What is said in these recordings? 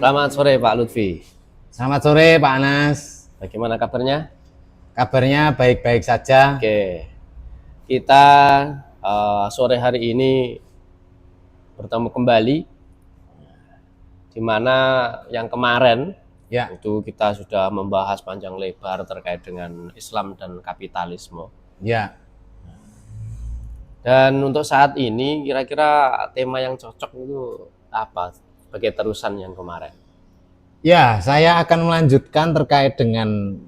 Selamat sore Pak Lutfi. Selamat sore Pak Anas. Bagaimana kabarnya? Kabarnya baik-baik saja. Oke, kita sore hari ini bertemu kembali, di mana yang kemarin itu kita sudah membahas panjang lebar terkait dengan Islam dan kapitalisme. Ya. Dan untuk saat ini kira-kira tema yang cocok itu apa sebagai terusan yang kemarin? Ya, saya akan melanjutkan terkait dengan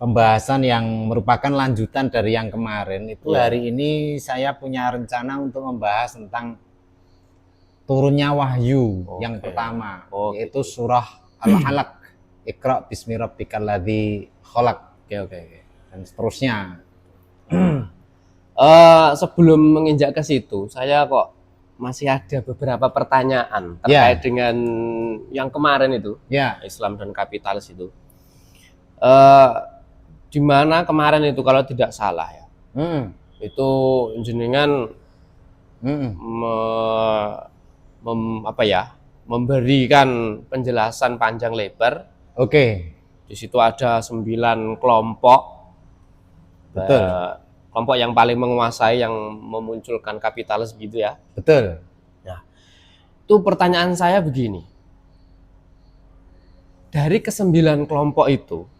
pembahasan yang merupakan lanjutan dari yang kemarin. Itu hari ini saya punya rencana untuk membahas tentang turunnya wahyu yang pertama, yaitu surah Al-Alaq. Iqra bismi rabbikal ladzi khalaq. Oke. Dan seterusnya. Sebelum menginjak ke situ, saya kok masih ada beberapa pertanyaan terkait dengan yang kemarin itu, Islam dan kapitalis itu. Di mana kemarin itu kalau tidak salah ya, itu jenengan memberikan penjelasan panjang lebar. Oke. Di situ ada 9 kelompok. Betul. Kelompok yang paling menguasai, yang memunculkan kapitalis gitu ya. Betul. Nah, itu pertanyaan saya begini. Dari ke-9 kelompok itu,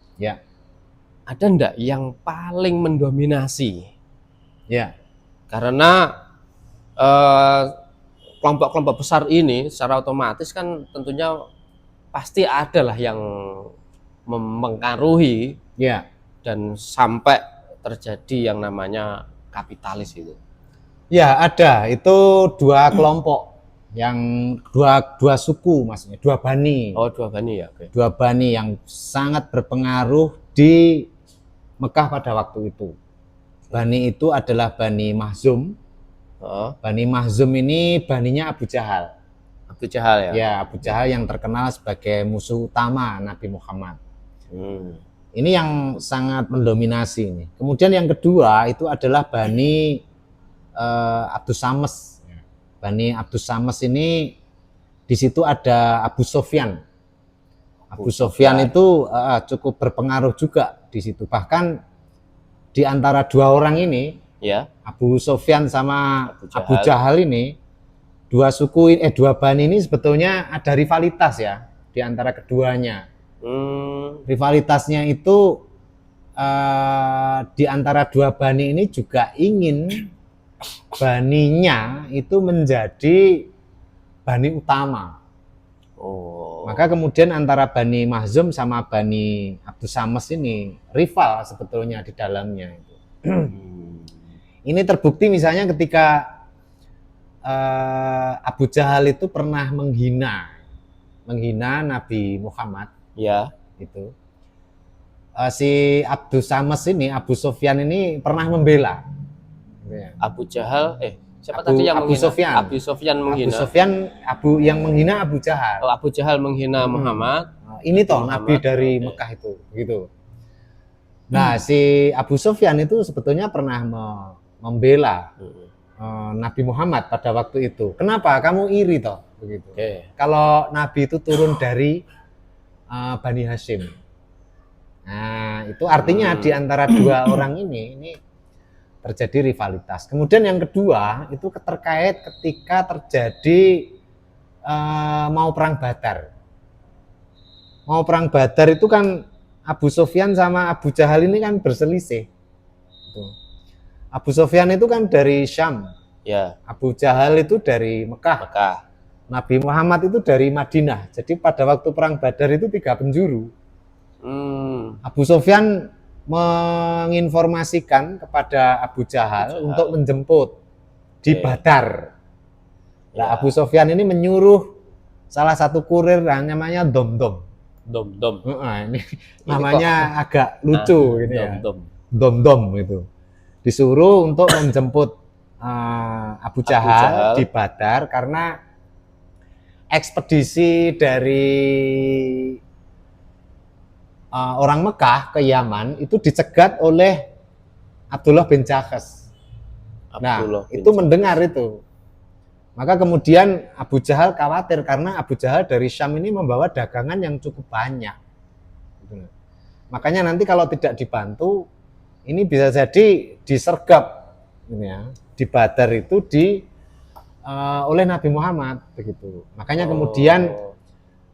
ada enggak yang paling mendominasi? Ya. Karena kelompok-kelompok besar ini secara otomatis kan tentunya pasti ada lah yang mempengaruhi dan sampai terjadi yang namanya kapitalis itu. Ya, ada. Itu 2 kelompok, yang dua suku, maksudnya 2 bani. Oh, 2 bani ya. Okay. 2 bani yang sangat berpengaruh di Mekah pada waktu itu. Bani itu adalah Bani Mahzum. Bani Mahzum ini baninya Abu Jahal. Abu Jahal ya? Ya, Abu Jahal yang terkenal sebagai musuh utama Nabi Muhammad. Ini yang sangat mendominasi ini. Kemudian yang kedua itu adalah Bani Abdus Shams. Bani Abdus Shams ini di situ ada Abu Sofyan. Abu Sofyan itu cukup berpengaruh juga di situ. Bahkan di antara 2 orang ini, Abu Sofyan sama Abu Jahal ini, 2 suku 2 bani ini sebetulnya ada rivalitas ya di antara keduanya. Rivalitasnya itu di antara 2 bani ini juga ingin baninya itu menjadi bani utama. Maka kemudian antara Bani Mahzum sama Bani Abdus Shams ini rival sebetulnya di dalamnya itu. Ini terbukti misalnya ketika Abu Jahal itu pernah menghina Nabi Muhammad. Ya, itu. Si Abdus Shams ini, Abu Sofyan ini pernah membela. Abu Jahal, siapa tadi yang Abu menghina? Sofyan. Abu Sofyan menghina. Abu Sofyan, yang menghina Abu Jahal. Oh, Abu Jahal menghina Muhammad. Ini toh Nabi dari Mekah itu, begitu. Nah, si Abu Sofyan itu sebetulnya pernah membela Nabi Muhammad pada waktu itu. Kenapa? Kamu iri toh, begitu. Kalau Nabi itu turun dari Bani Hashim. Nah, itu artinya di antara 2 orang ini terjadi rivalitas. Kemudian yang kedua itu terkait ketika terjadi mau perang Badar. Mau perang Badar itu kan Abu Sofyan sama Abu Jahal ini kan berselisih. Abu Sofyan itu kan dari Syam. Ya. Abu Jahal itu dari Mekah. Nabi Muhammad itu dari Madinah. Jadi pada waktu perang Badar itu 3 penjuru. Abu Sofyan menginformasikan kepada Abu Jahal untuk menjemput di Badar. Nah, Abu Sofyan ini menyuruh salah satu kurir namanya Domdom. Ini namanya agak lucu gitu ya. Domdom itu. Disuruh untuk menjemput Abu Jahal di Badar karena ekspedisi dari orang Mekah ke Yaman itu dicegat oleh Abdullah bin Jahsh. Nah, itu mendengar itu. Maka kemudian Abu Jahal khawatir karena Abu Jahal dari Syam ini membawa dagangan yang cukup banyak. Makanya nanti kalau tidak dibantu, ini bisa jadi disergap, ya, di Badar itu oleh Nabi Muhammad begitu. Makanya kemudian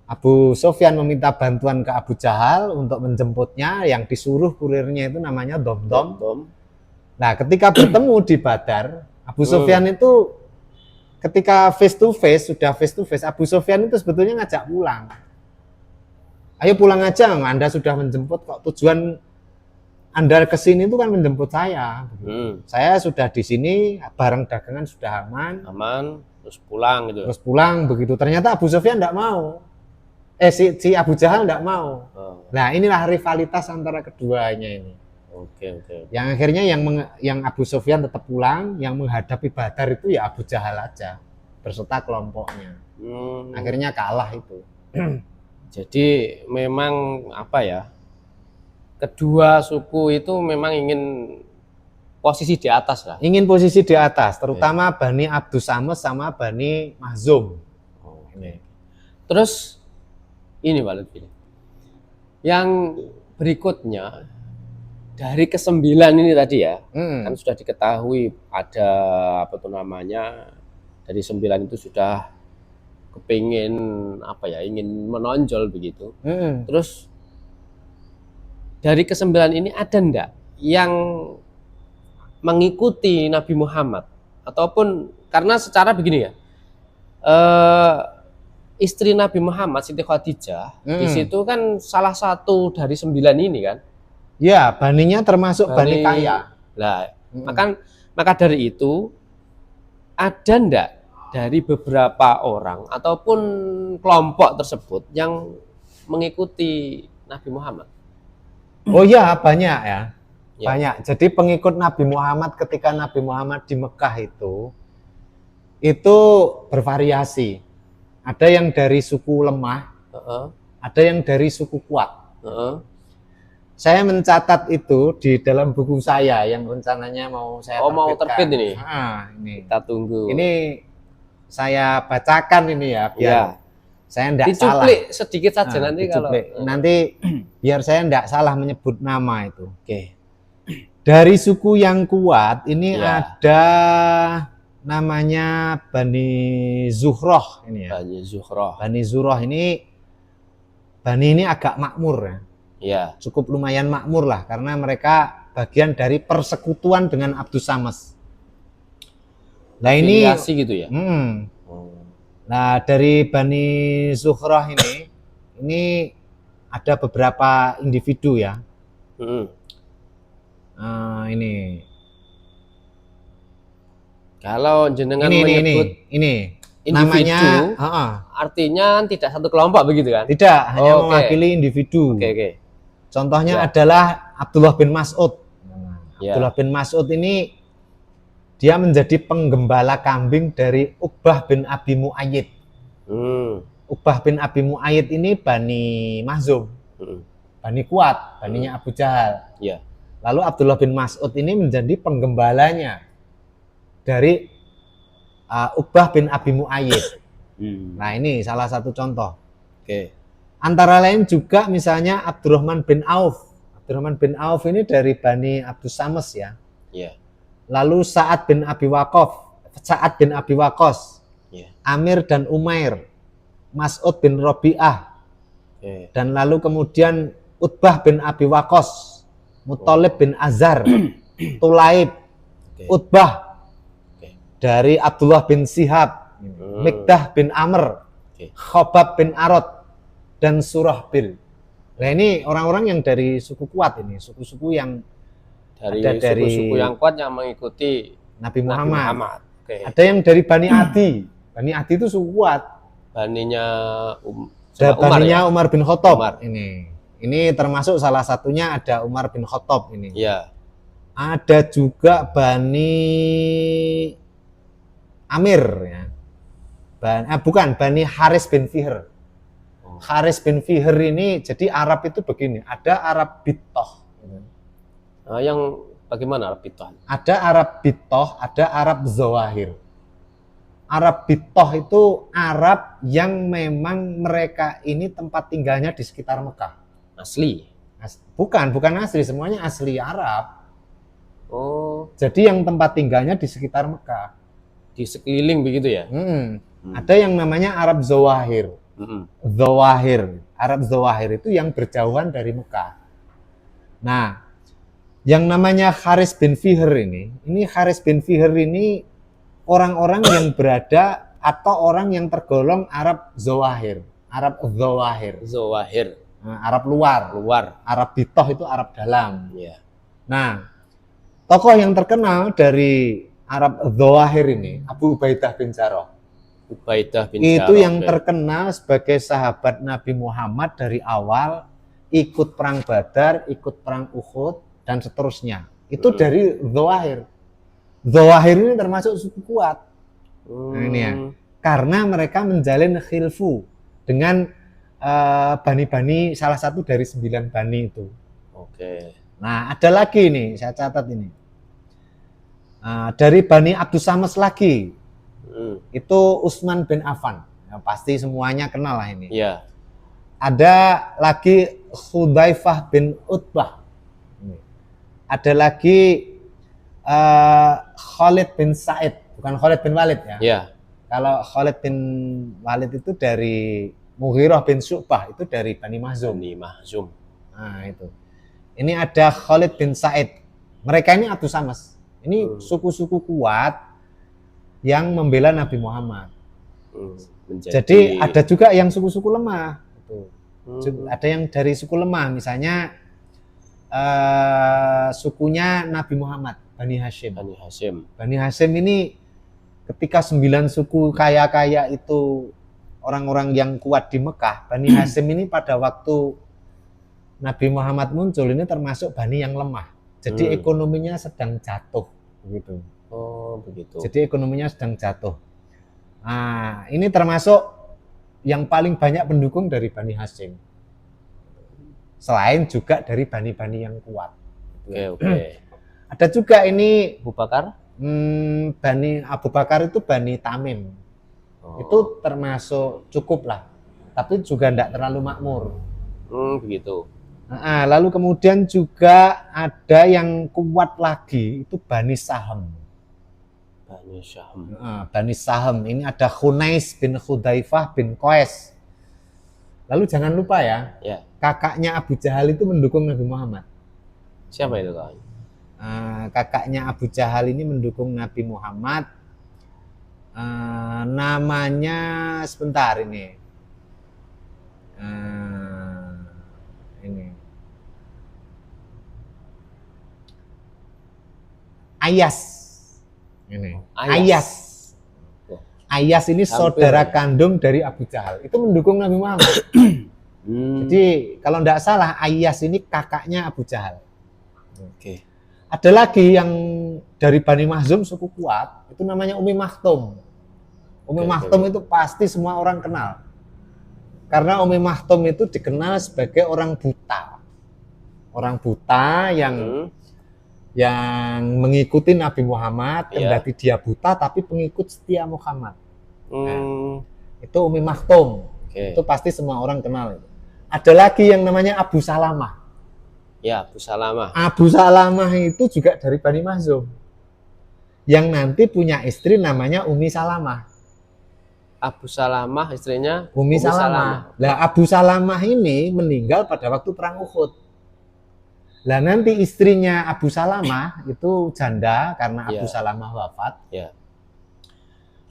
Abu Sufyan meminta bantuan ke Abu Jahal untuk menjemputnya, yang disuruh kurirnya itu namanya Domdom. Nah, ketika bertemu di Badar, Abu Sufyan itu ketika sudah face to face, Abu Sufyan itu sebetulnya ngajak pulang. Ayo pulang aja, Anda sudah menjemput kok, tujuan Anda ke sini itu kan menjemput saya. Saya sudah di sini, barang dagangan sudah aman, terus pulang gitu. Terus pulang begitu. Ternyata Abu Sufyan enggak mau. Si Abu Jahal enggak mau. Nah, inilah rivalitas antara keduanya ini. Oke. Yang akhirnya yang Abu Sufyan tetap pulang, yang menghadapi Badar itu ya Abu Jahal aja berserta kelompoknya. Akhirnya kalah itu. Jadi memang apa ya? Kedua suku itu memang ingin posisi di atas lah. Ingin posisi di atas, terutama Bani Abdus Shams sama Bani Makhzum. Terus ini Pak Lutfi. Yang berikutnya dari ke-9 ini tadi ya, kan sudah diketahui ada apa tuh namanya, dari 9 itu sudah kepingin apa ya, ingin menonjol begitu. Terus dari ke-9 ini ada ndak yang mengikuti Nabi Muhammad, ataupun karena secara begini ya, istri Nabi Muhammad Siti Khadijah di situ kan salah satu dari 9 ini kan. Ya, baninya termasuk bani kaya. Nah, maka dari itu ada ndak dari beberapa orang ataupun kelompok tersebut yang mengikuti Nabi Muhammad? Oh ya, banyak ya. Banyak. Jadi pengikut Nabi Muhammad ketika Nabi Muhammad di Mekah itu bervariasi. Ada yang dari suku lemah, ada yang dari suku kuat. Saya mencatat itu di dalam buku saya yang rencananya mau saya terbitkan. Mau terbit ini? Ini. Kita tunggu. Ini saya bacakan ini ya, biar saya tidak salah. Dicuplik sedikit saja nanti kalau. Nanti biar saya tidak salah menyebut nama itu. Oke. Dari suku yang kuat ini ada namanya Bani Zuhroh ini ya. Bani Zuhroh ini agak makmur ya. Ya. Cukup lumayan makmur lah karena mereka bagian dari persekutuan dengan Abdus Shams. Nah ini gitu ya. Nah dari Bani Zuhroh ini ada beberapa individu ya. Ini. Kalau jenengan menyebut ini individu, namanya artinya tidak satu kelompok begitu kan? Tidak, hanya mewakili individu. Contohnya adalah Abdullah bin Mas'ud. Abdullah bin Mas'ud ini dia menjadi penggembala kambing dari Uqbah bin Abi Mu'ayyid. Uqbah bin Abi Mu'ayyid ini Bani Makhzum, Bani kuat, baninya Abu Jahal. Lalu Abdullah bin Mas'ud ini menjadi penggembalanya dari Uqbah bin Abi Mu'ayyid. Nah ini salah satu contoh. Antara lain juga misalnya Abdurrahman bin Auf. Abdurrahman bin Auf ini dari Bani Abdus Shams ya. Lalu Sa'ad bin Abi Waqqas, Amir dan Umair, Mas'ud bin Rabi'ah, dan lalu kemudian Utbah bin Abi Waqqas, Muttalib bin Azhar, Tulaib, Utbah dari Abdullah bin Sihab, Mikdah bin Amr, Khobab bin Arad, dan Surahbil. Nah ini orang-orang yang dari suku kuat ini, suku-suku yang dari suku yang kuat yang mengikuti Nabi Muhammad. Ada yang dari Bani Adi. Bani Adi itu suku kuat. Baninya Umar bin Khattab ini. Ini termasuk salah satunya ada Umar bin Khattab ini. Ada juga Bani Amir ya. Bukan, Bani Haris bin Fihr. Haris bin Fihr ini, jadi Arab itu begini, ada Arab Bittoh. Yang bagaimana Arab Bittoh? Ada Arab Bittoh, ada Arab Zawahir. Arab Bitoh itu Arab yang memang mereka ini tempat tinggalnya di sekitar Mekah. Asli. Bukan asli, semuanya asli Arab. Oh, Jadi yang tempat tinggalnya di sekitar Mekah. di sekeliling begitu ya? Ada yang namanya Arab Zawahir. Zawahir. Arab Zawahir itu yang berjauhan dari Mekah. Nah, yang namanya Haris bin Fihr ini Haris bin Fihr ini orang-orang yang berada atau orang yang tergolong Arab Zawahir. Arab Zawahir. Zawahir. Nah, Arab luar. Arab Bitoh itu Arab dalam. Ya. Nah, tokoh yang terkenal dari Arab Zawahir ini Abu Ubaidah bin Jarrah. Ubaidah bin Itu Jarrah, yang terkenal sebagai sahabat Nabi Muhammad dari awal, ikut perang Badar, ikut perang Uhud, dan seterusnya. Itu dari Zawahir. Zawahir ini termasuk suku kuat. Nah, ini ya. Karena mereka menjalin khilfu dengan bani-bani, salah satu dari 9 bani itu. Oke. Nah, ada lagi nih, saya catat ini. Dari Bani Abdus Samas lagi, itu Utsman bin Affan. Ya, pasti semuanya kenal lah ini. Iya. Ada lagi Hudzaifah bin Utbah. Ada lagi Khalid bin Said, bukan Khalid bin Walid ya. Iya. Kalau Khalid bin Walid itu dari Mughirah bin Syu'bah, itu dari Bani Mahzum. Bani Mahzum. Nah, itu. Ini ada Khalid bin Said. Mereka ini Abdus Samas. Ini suku-suku kuat yang membela Nabi Muhammad. Jadi ada juga yang suku-suku lemah. Ada yang dari suku lemah, misalnya sukunya Nabi Muhammad, Bani Hashim. Bani Hashim ini ketika 9 suku kaya-kaya itu orang-orang yang kuat di Mekah, Bani Hashim ini pada waktu Nabi Muhammad muncul ini termasuk Bani yang lemah. Jadi ekonominya sedang jatuh, begitu. Oh, begitu. Jadi ekonominya sedang jatuh. Nah, ini termasuk yang paling banyak pendukung dari Bani Hashim. Selain juga dari bani-bani yang kuat. Oke. Ada juga ini Abu Bakar? Bani Abu Bakar itu Bani Tamim. Itu termasuk cukup lah. Tapi juga tidak terlalu makmur. Begitu. Nah, lalu kemudian juga ada yang kuat lagi, itu Bani Saham. Bani Saham ini ada Khunais bin Hudzaifah bin Qais. Lalu jangan lupa ya, kakaknya Abu Jahal itu mendukung Nabi Muhammad. Siapa itu kawan? Kakaknya Abu Jahal ini mendukung Nabi Muhammad. Namanya sebentar ini. Ini Ayas. Ini Ayas ini saudara kandung dari Abu Jahal. Itu mendukung Nabi Muhammad. Jadi kalau tidak salah Ayas ini kakaknya Abu Jahal. Oke. Ada lagi yang dari Bani Mahzum suku kuat, itu namanya Umi Maktum. Umi Maktum itu pasti semua orang kenal. Karena Umi Maktum itu dikenal sebagai orang buta. Orang buta yang mengikuti Nabi Muhammad, kendati dia buta tapi pengikut setia Muhammad. Nah, itu Umi Maktum. Itu pasti semua orang kenal. Ada lagi yang namanya Abu Salamah. Ya, Abu Salamah. Abu Salamah itu juga dari Bani Mahzum. Yang nanti punya istri namanya Umi Salamah. Abu Salamah istrinya Umi Salamah. Lah Abu Salamah ini meninggal pada waktu perang Uhud. Lah nanti istrinya Abu Salamah itu janda karena Abu Salamah wafat.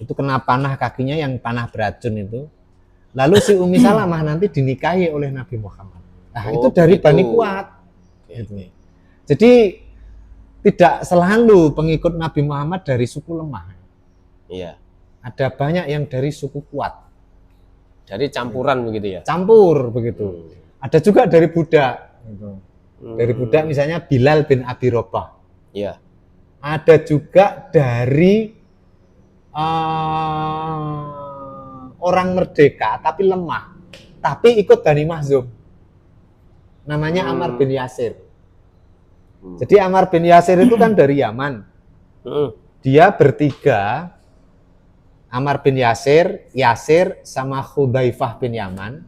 Itu kena panah kakinya yang panah beracun itu. Lalu si Umi Salamah nanti dinikahi oleh Nabi Muhammad. Nah, itu dari Bani kuat. Jadi tidak selalu pengikut Nabi Muhammad dari suku lemah. Ada banyak yang dari suku kuat. Dari campuran begitu ya? Campur begitu. Ada juga dari budak. Dari budak misalnya Bilal bin Abi Robah. Ada juga dari orang merdeka tapi lemah, tapi ikut Bani Mahzum. Namanya Ammar bin Yasir. Jadi Ammar bin Yasir itu kan dari Yaman. Dia bertiga Ammar bin Yasir sama Hudzaifah bin Yaman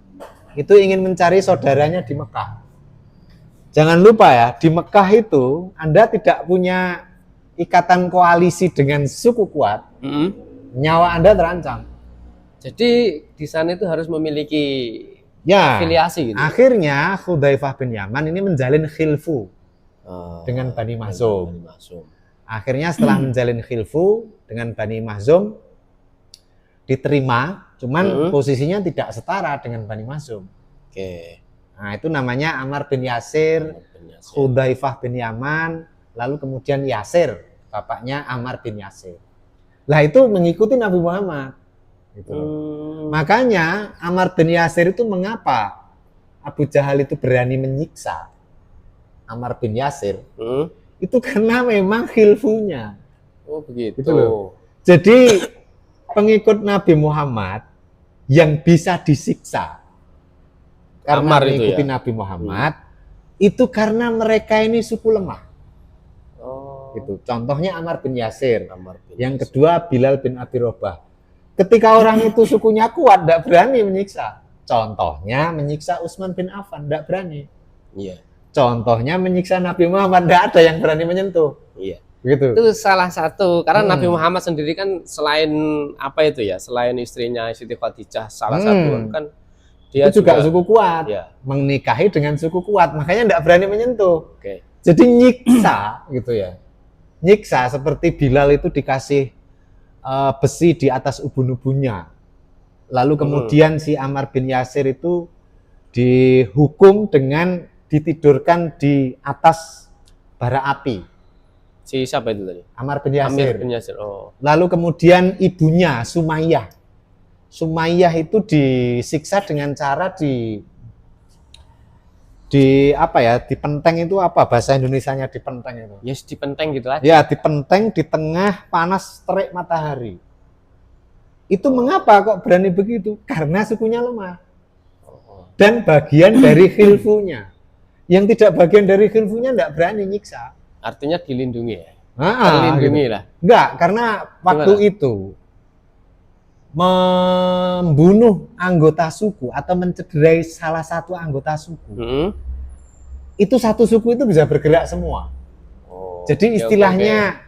itu ingin mencari saudaranya di Mekah. Jangan lupa ya, di Mekah itu Anda tidak punya ikatan koalisi dengan suku kuat, nyawa Anda terancam. Jadi di sana itu harus memiliki afiliasi gitu. Akhirnya Hudzaifah bin Yaman ini menjalin khilfu dengan Bani Makhzum. Akhirnya setelah menjalin khilfu dengan Bani Makhzum diterima, cuman posisinya tidak setara dengan Bani Makhzum. Oke. Nah, itu namanya Ammar bin Yasir, Hudzaifah bin Yaman, lalu kemudian Yasir, bapaknya Ammar bin Yasir. Lah itu mengikuti Nabi Muhammad. Gitu. Makanya Ammar bin Yasir itu mengapa Abu Jahal itu berani menyiksa Ammar bin Yasir? Itu karena memang khilfunya. Oh begitu. Gitu loh. Jadi pengikut Nabi Muhammad yang bisa disiksa karena Ammar mengikuti itu ya? Nabi Muhammad itu karena mereka ini suku lemah. Gitu. Contohnya Ammar bin Yasir. Yang kedua Bilal bin Abi Robah. Ketika orang itu sukunya kuat, tidak berani menyiksa. Contohnya menyiksa Utsman bin Affan, tidak berani. Iya. Contohnya menyiksa Nabi Muhammad, tidak ada yang berani menyentuh. Iya. Gitu. Itu salah satu karena Nabi Muhammad sendiri kan selain apa itu ya, selain istrinya Siti Khadijah salah satu kan dia itu juga suku kuat, ya. Menikahi dengan suku kuat, makanya tidak berani menyentuh. Oke. Jadi nyiksa gitu ya, nyiksa seperti Bilal itu dikasih besi di atas ubun-ubunnya, lalu kemudian si Ammar bin Yasir itu dihukum dengan ditidurkan di atas bara api. Si siapa itu tadi? Ammar bin Yasir. Ammar bin Yasir. Oh. Lalu kemudian ibunya Sumayyah. Sumayyah itu disiksa dengan cara di apa ya? Dipenteng itu apa bahasa Indonesianya dipenteng itu? Yes, dipenteng gitu aja. Ya, dipenteng di tengah panas terik matahari. Itu mengapa kok berani begitu? Karena sukunya lemah. Dan bagian dari khilfunya. Yang tidak bagian dari khilfunya tidak berani nyiksa. Artinya dilindungi ya? Terlindungi gitu lah. Enggak, karena waktu itu membunuh anggota suku atau mencederai salah satu anggota suku, itu satu suku itu bisa bergerak semua. Jadi istilahnya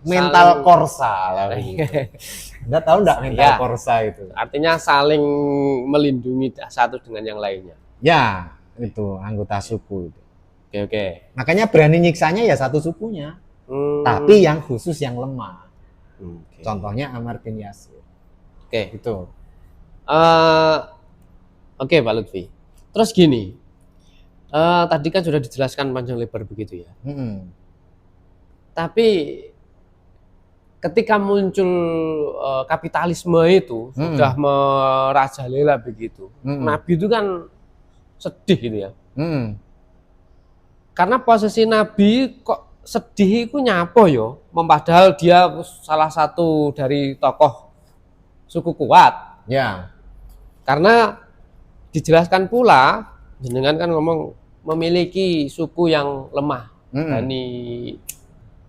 mental korsa lah. Anda tahu enggak mental korsa itu? Artinya saling melindungi satu dengan yang lainnya. Ya, itu anggota suku itu. Oke. Makanya berani nyiksanya ya satu sukunya. Tapi yang khusus yang lemah. Contohnya Ammar bin Yasir. Oke. Itu. Oke, Pak Lutfi. Terus gini. Tadi kan sudah dijelaskan panjang lebar begitu ya. Tapi ketika muncul kapitalisme itu sudah merajalela begitu. Nabi itu kan sedih gitu ya. Karena posisi Nabi kok sedih itu nyapo yo, padahal dia salah satu dari tokoh suku kuat. Ya. Karena dijelaskan pula, jenengan kan ngomong memiliki suku yang lemah, Bani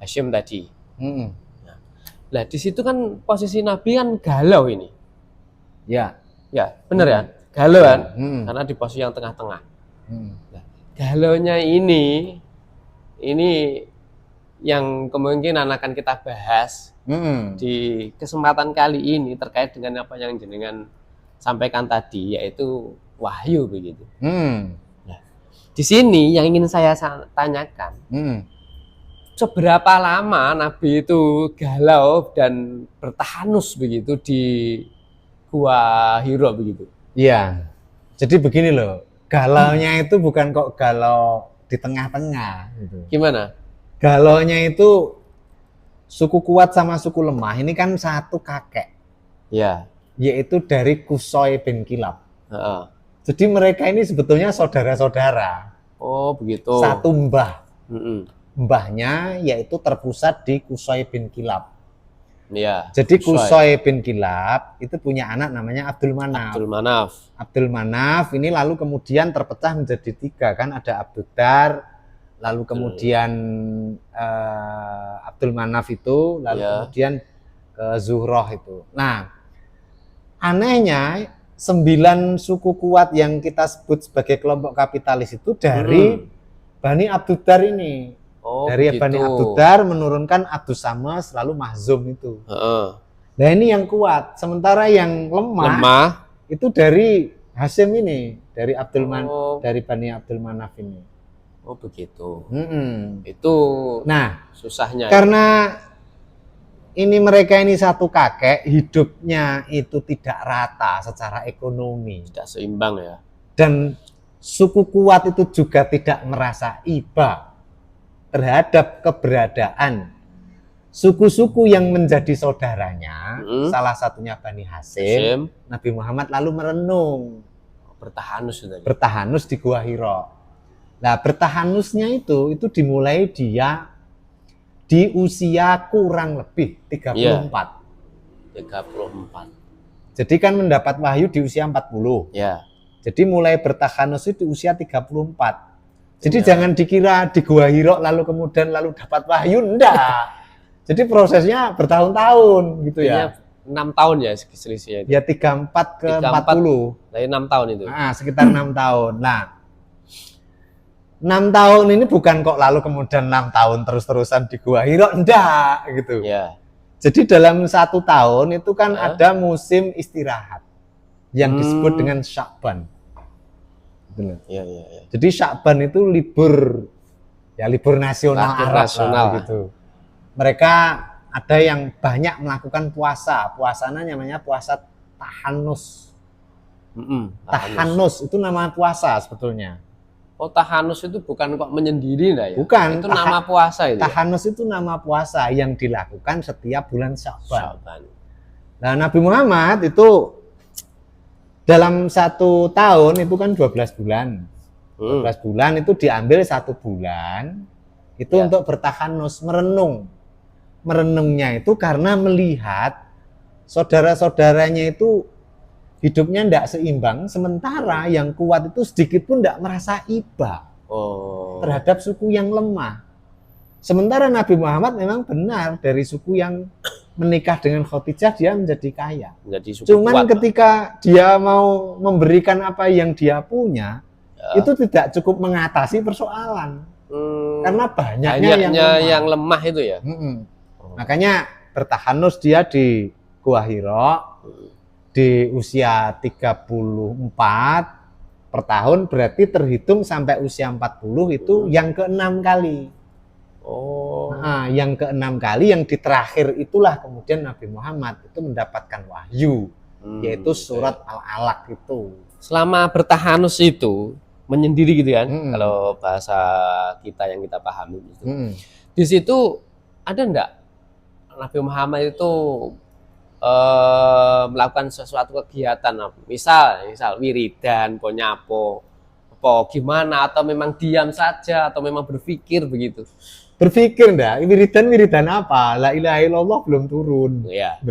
Hashim tadi. Nah, di situ kan posisi Nabi kan galau ini. Ya. Ya, benar ya, galau kan, karena di posisi yang tengah-tengah. Nah, galaunya ini yang kemungkinan akan kita bahas di kesempatan kali ini terkait dengan apa yang jenengan sampaikan tadi, yaitu wahyu begitu. Nah, di sini yang ingin saya tanyakan, seberapa lama Nabi itu galau dan bertahanus begitu di Gua Hira begitu? Iya. Jadi begini loh. Galaunya itu bukan kok galau di tengah-tengah gitu. Gimana? Galaunya itu suku kuat sama suku lemah ini kan satu kakek. Ya. Yaitu dari Qusay bin Kilab. Jadi mereka ini sebetulnya saudara-saudara. Oh, begitu. Satu mbah. Mbahnya yaitu terpusat di Qusay bin Kilab. Ya. Jadi Qusay bin Kilab itu punya anak namanya Abdul Manaf. Abdul Manaf ini lalu kemudian terpecah menjadi tiga kan, ada Abdul Dar, lalu kemudian Abdul Manaf itu, lalu kemudian ke Zuhroh itu. Nah, Anehnya 9 suku kuat yang kita sebut sebagai kelompok kapitalis itu dari Bani Abduddar ini. Oh, dari begitu. Bani Abduddar menurunkan Abdus Samas lalu Mahzum itu. Nah ini yang kuat. Sementara yang lemah itu dari Hasyim ini, dari dari Bani Abdul Manaf ini. Oh begitu. Itu nah susahnya. Karena ini mereka ini satu kakek, hidupnya itu tidak rata secara ekonomi, tidak seimbang ya. Dan suku kuat itu juga tidak merasa iba terhadap keberadaan suku-suku yang menjadi saudaranya, salah satunya Bani Hasyim. Nabi Muhammad lalu merenung, bertahanus di Gua Hira. Nah, bertahanusnya itu dimulai dia di usia kurang lebih 34. 34. Jadi kan mendapat wahyu di usia 40. Ya. Jadi mulai bertahanus itu di usia 34. Jadi jangan dikira di Gua Hira lalu kemudian dapat wahyu, enggak. Jadi prosesnya bertahun-tahun gitu ya. 6 tahun ya selisihnya itu. Ya 34 ke 40. Dari 6 tahun itu. Nah, sekitar 6 tahun. Nah, 6 tahun ini bukan kok lalu kemudian 6 tahun terus-terusan di Gua Hira, enggak gitu. Ya. Jadi dalam 1 tahun itu kan ada musim istirahat yang disebut dengan Sya'ban. Ya. Jadi Sya'ban itu libur nasional Arab gitu. Mereka ada yang banyak melakukan puasanya namanya puasa tahanus. Tahanus itu nama puasa sebetulnya. Oh, tahanus itu bukan kok menyendiri enggak ya? Bukan. Itu nama puasa itu. Tahanus itu nama puasa yang dilakukan setiap bulan Sya'ban. Nah, Nabi Muhammad itu dalam 1 tahun itu kan 12 bulan. 12 bulan itu diambil 1 bulan itu untuk bertahanus, merenung. Merenungnya itu karena melihat saudara-saudaranya itu hidupnya tidak seimbang, sementara yang kuat itu sedikit pun tidak merasa iba terhadap suku yang lemah. Sementara Nabi Muhammad memang benar dari suku yang menikah dengan Khadijah dia menjadi kaya. Cuman ketika dia mau memberikan apa yang dia punya, itu tidak cukup mengatasi persoalan. Karena banyaknya yang lemah itu ya. Makanya bertahanus dia di Gua Hira di usia 34 per tahun, berarti terhitung sampai usia 40 itu yang ke-6 kali. Nah, yang ke-6 kali yang di terakhir itulah kemudian Nabi Muhammad itu mendapatkan wahyu, yaitu surat Al-Alaq itu. Selama bertahanus itu menyendiri gitu kan, kalau bahasa kita yang kita pahami itu. Di situ ada enggak Nabi Muhammad itu melakukan sesuatu kegiatan, misal wiridan, nyapo, apa gimana, atau memang diam saja, atau memang berpikir begitu? Berpikir enggak, wiridan apa? La ilaha illallah belum turun. Iya.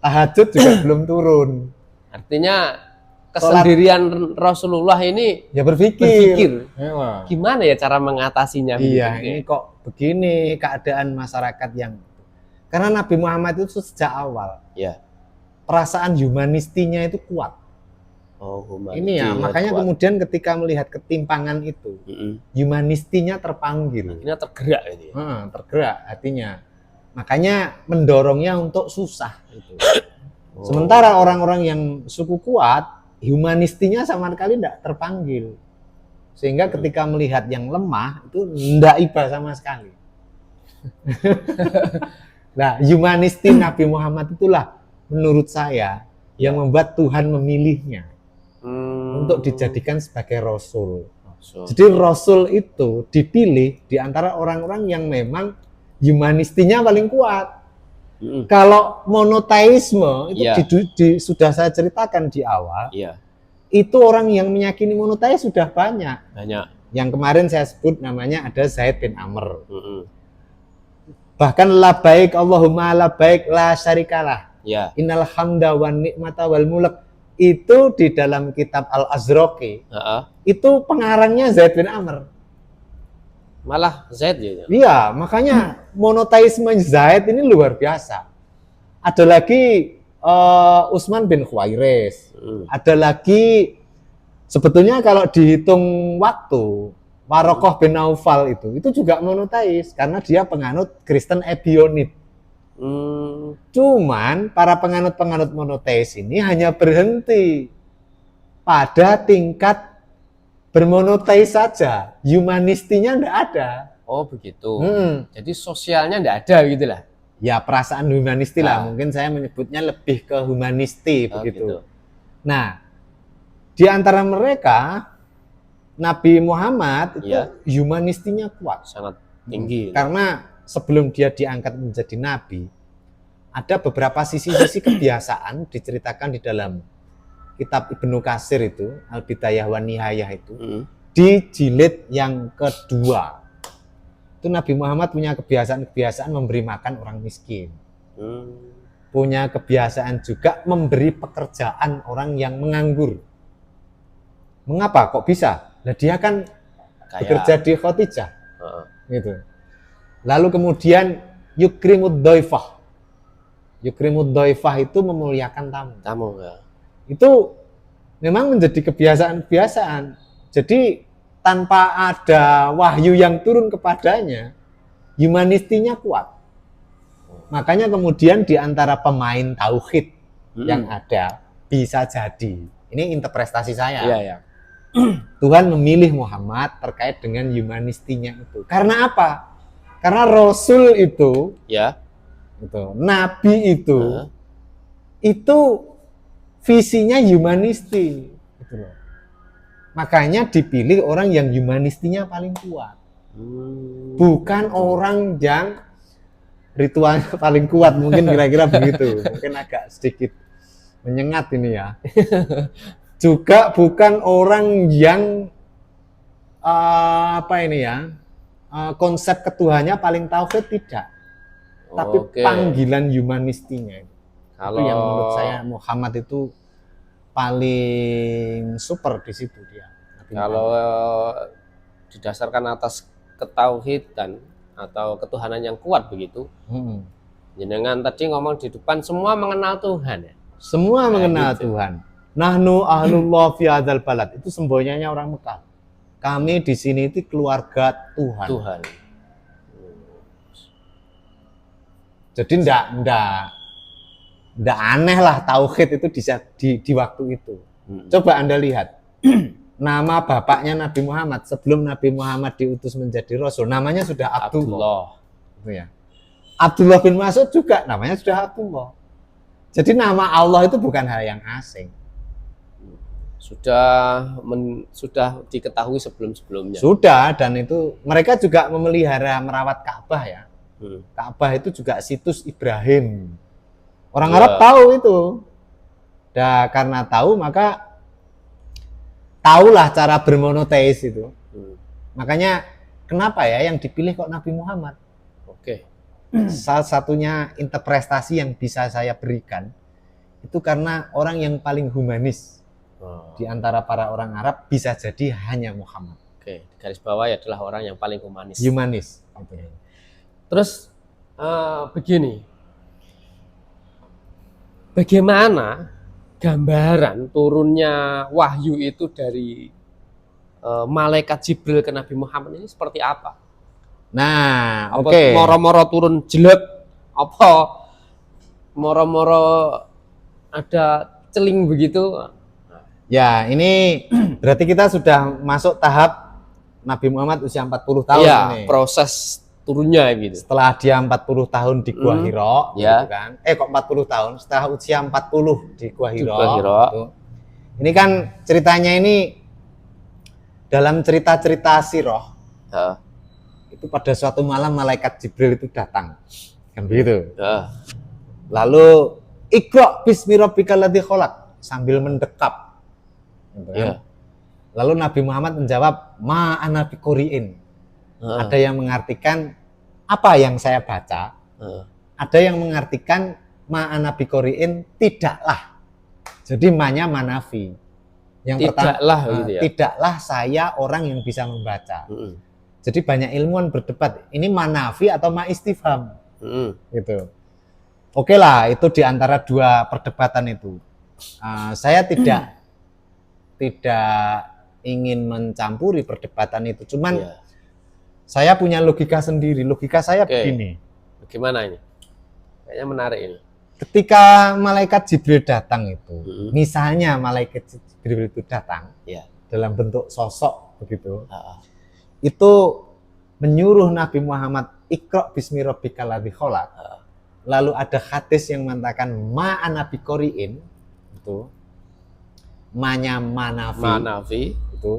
Tahajud juga belum turun. Artinya kesendirian Rasulullah ini ya berpikir. Gimana ya cara mengatasinya? Iya, ini kok begini keadaan masyarakat yang, karena Nabi Muhammad itu sejak awal perasaan humanistinya itu kuat. Ini ya makanya kuat. Kemudian ketika melihat ketimpangan itu, humanistinya terpanggil. Hatinya tergerak ini. Tergerak hatinya. Makanya mendorongnya untuk susah itu. Sementara orang-orang yang suku kuat, humanistinya sama sekali tidak terpanggil. Sehingga ketika melihat yang lemah itu tidak iba sama sekali. Nah, humanisti Nabi Muhammad itulah menurut saya yang membuat Tuhan memilihnya untuk dijadikan sebagai Rasul. Jadi Rasul itu dipilih di antara orang-orang yang memang humanistinya paling kuat. Kalau monoteisme itu sudah saya ceritakan di awal, itu orang yang meyakini monoteis sudah banyak. Yang kemarin saya sebut namanya ada Zaid bin Amr. Bahkan labaik Allahumma labaik la syarikalah. Innal hamda wan ni'mata wal mulk itu di dalam kitab Al-Azraqi. Itu pengarangnya Zaid bin Amr. Malah Zaid ya. Iya, makanya monoteisme Zaid ini luar biasa. Ada lagi Utsman bin Khuwairis. Ada lagi sebetulnya kalau dihitung waktu, Warokoh bin Naufal itu juga monoteis karena dia penganut Kristen Ebionit. Cuman para penganut monoteis ini hanya berhenti pada tingkat bermonoteis saja, humanistinya enggak ada. Oh begitu. Jadi sosialnya enggak ada gitu lah. Ya perasaan humanisti lah, mungkin saya menyebutnya lebih ke humanisti begitu. Gitu. Nah, di antara mereka Nabi Muhammad itu humanistinya kuat, sangat tinggi. Karena sebelum dia diangkat menjadi nabi, ada beberapa sisi-sisi kebiasaan diceritakan di dalam kitab Ibnu Katsir itu, Al-Bidayah wa Nihayah itu, di jilid yang kedua. Itu Nabi Muhammad punya kebiasaan memberi makan orang miskin. Punya kebiasaan juga memberi pekerjaan orang yang menganggur. Mengapa kok bisa? Nah, dia kan bekerja di Khadijah. Gitu. Lalu kemudian yukrimud dhaifah. Yukrimud dhaifah itu memuliakan tamu. Itu memang menjadi kebiasaan-kebiasaan. Jadi tanpa ada wahyu yang turun kepadanya, humanistinya kuat. Makanya kemudian di antara pemain tauhid yang ada bisa jadi. Ini interpretasi saya. Tuhan memilih Muhammad terkait dengan humanistinya itu. Karena apa? Karena Rasul itu, Nabi itu visinya humanisti. Gitu loh. Makanya dipilih orang yang humanistinya paling kuat. Bukan orang yang ritualnya paling kuat, mungkin kira-kira begitu. Mungkin agak sedikit menyengat ini ya. Juga bukan orang yang konsep ketuhannya paling tauhid, tidak. Tapi panggilan humanistinya. Itu yang menurut saya Muhammad itu paling super di situ dia. Kalau didasarkan atas ketauhidan atau ketuhanan yang kuat begitu, jenengan tadi ngomong di depan semua mengenal Tuhan ya. Semua mengenal Tuhan. Nahnu ahlullah fi hadzal balad, itu semboyannya orang Mekah. Kami di sini itu keluarga Tuhan. Jadi ndak aneh lah tauhid itu di waktu itu. Coba Anda lihat. Nama bapaknya Nabi Muhammad sebelum Nabi Muhammad diutus menjadi rasul, namanya sudah Abdullah. Gitu ya. Abdullah bin Mas'ud juga namanya sudah Abdullah. Jadi nama Allah itu bukan hal yang asing. Sudah diketahui sebelum-sebelumnya. Sudah, dan itu mereka juga merawat Ka'bah ya. Ka'bah itu juga situs Ibrahim. Orang Arab tahu itu. Dan karena tahu maka tahulah cara bermonoteis itu. Makanya kenapa ya yang dipilih kok Nabi Muhammad? Salah satunya interpretasi yang bisa saya berikan itu karena orang yang paling humanis di antara para orang Arab bisa jadi hanya Muhammad. Garis bawah adalah orang yang paling humanis. Terus begini, bagaimana gambaran turunnya wahyu itu dari malaikat Jibril ke Nabi Muhammad ini seperti apa? Nah, moro-moro turun jelek, apa moro-moro ada celing begitu? Ya, ini berarti kita sudah masuk tahap Nabi Muhammad usia 40 tahun ini. Proses turunnya gitu. Setelah dia 40 tahun di Gua Hira, gitu kan. Kok 40 tahun? Setelah usia 40 di Gua Hira. Gitu. Ini kan ceritanya ini dalam cerita-cerita sirah. Itu pada suatu malam malaikat Jibril itu datang. Kan begitu. Lalu Iqra bismi rabbikal ladzi khalaq sambil mendekap. Gitu kan? Lalu Nabi Muhammad menjawab, ma ana biqori'in. Ada yang mengartikan apa yang saya baca. Ada yang mengartikan ma ana biqori'in tidaklah. Jadi ma-nya manafi. Yang tidaklah pertama, gitu ya? Tidaklah saya orang yang bisa membaca. Jadi banyak ilmuwan berdebat, ini manafi atau ma istifham. Gitu. Oke lah, itu di antara dua perdebatan itu. Saya tidak ingin mencampuri perdebatan itu. Cuman Iya. saya punya logika sendiri. Logika saya Oke. begini. Bagaimana ini? Kayaknya menarik ini. Ketika malaikat Jibril datang itu, Mm-mm. misalnya malaikat Jibril itu datang Iya. dalam bentuk sosok begitu, Ah, itu menyuruh Nabi Muhammad Iqra bismi rabbikal ladzi khalaq. ah. Lalu ada hadis yang mengatakan ma'ana biqori'in, itu manya manafi, Manafi. itu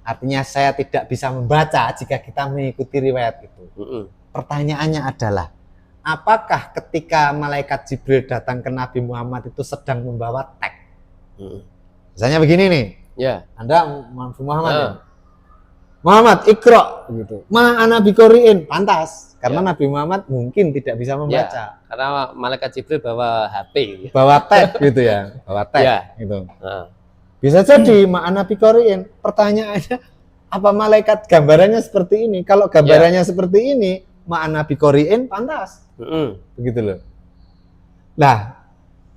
artinya saya tidak bisa membaca jika kita mengikuti riwayat itu. Mm-mm. Pertanyaannya adalah, apakah ketika malaikat Jibril datang ke Nabi Muhammad itu sedang membawa teks? Mm-mm. Misalnya begini nih, Ya. Anda Muhammad ya? Muhammad Iqra gitu. Ma'ana biqori'in, pantas karena Nabi Muhammad mungkin tidak bisa membaca. Karena malaikat Jibril bawa HP. Ya. Bawa teks gitu ya, bawa teks gitu. Ah. Bisa jadi ma'ana biqori'in. Pertanyaannya, apa malaikat gambarannya seperti ini? Kalau gambarannya seperti ini, ma'ana biqori'in pantas. Begitu loh. Nah,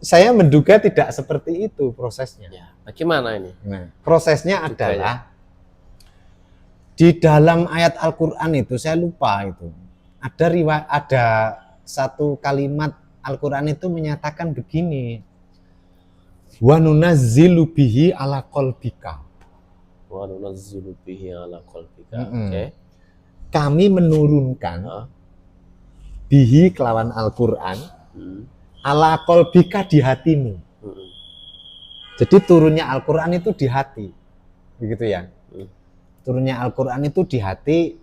saya menduga tidak seperti itu prosesnya. Ya. Bagaimana ini? Nah, prosesnya adalah di dalam ayat Al-Qur'an itu, saya lupa itu. Ada satu kalimat Al-Qur'an itu menyatakan begini. Wa nunazzilu bihi ala qalbika. Wa nunazzilu bihi ala qalbika. Mm-mm. Oke. Kami menurunkan bihi kelawan Al-Qur'an ala qalbika di hatimu. Jadi turunnya Al-Qur'an itu di hati. Begitu ya. Turunnya Al-Qur'an itu di hati.